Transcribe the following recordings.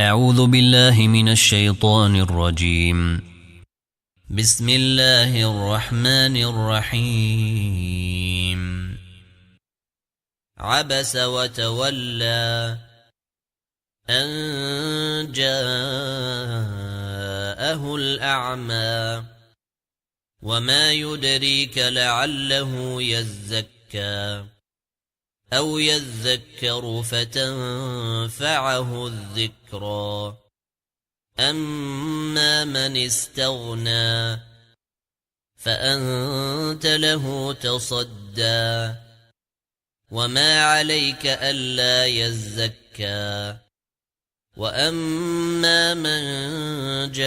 أعوذ بالله من الشيطان الرجيم. بسم الله الرحمن الرحيم. عبس وتولى أن جاءه الأعمى وما يدريك لعله يزكى أو يذكر فتنفعه الذكرى أما من استغنى فأنت له تصدى وما عليك ألا يزكى وأما من جاءك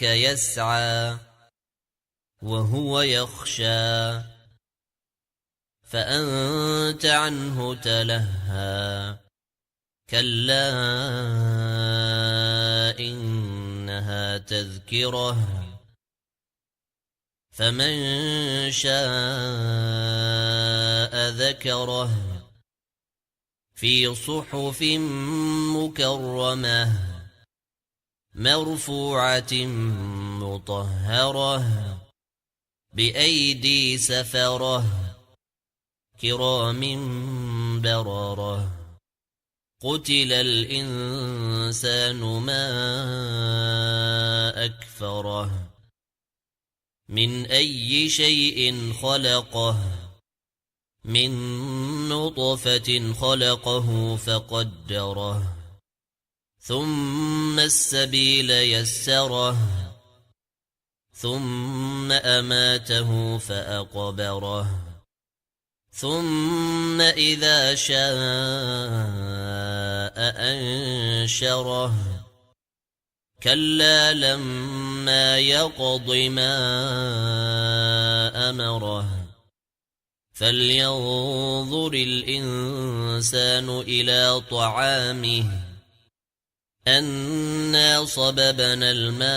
يسعى وهو يخشى فأنت عنه تلهى كلا إنها تذكرة فمن شاء ذكره في صحف مكرمة مرفوعة مطهرة بأيدي سفرة كرام بررة قتل الإنسان ما أكفره من أي شيء خلقه من نطفة خلقه فقدره ثم السبيل يسره ثم أماته فأقبره ثم إذا شاء أنشره كلا لما يقض ما أمره فلينظر الإنسان إلى طعامه أنا صببنا الماء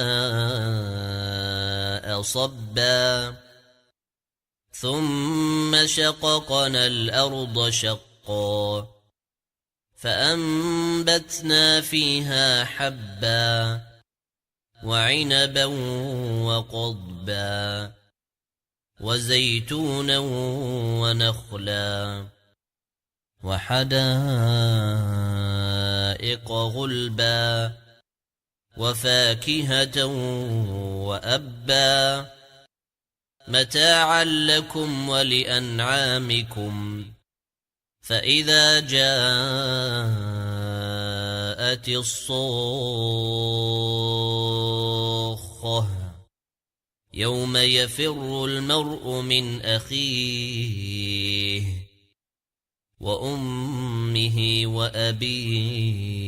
صبا ثم شققنا الأرض شقا فأنبتنا فيها حبا وعنبا وقضبا وزيتونا ونخلا وحدائق غلبا وفاكهة وأبا متاعا لكم ولأنعامكم فإذا جاءت الصاخة يوم يفر المرء من أخيه وأمه وأبيه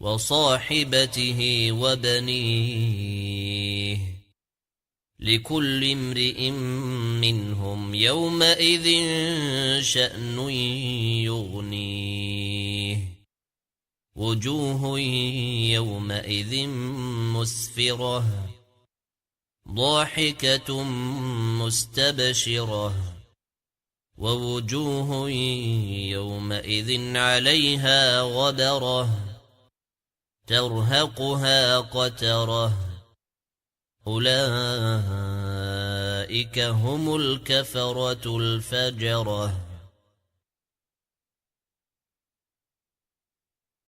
وصاحبته وبنيه لكل امرئ منهم يومئذ شأن يغنيه وجوه يومئذ مسفرة ضاحكة مستبشرة ووجوه يومئذ عليها غبرة ترهقها قترة أولئك هم الكفرة الفجرة.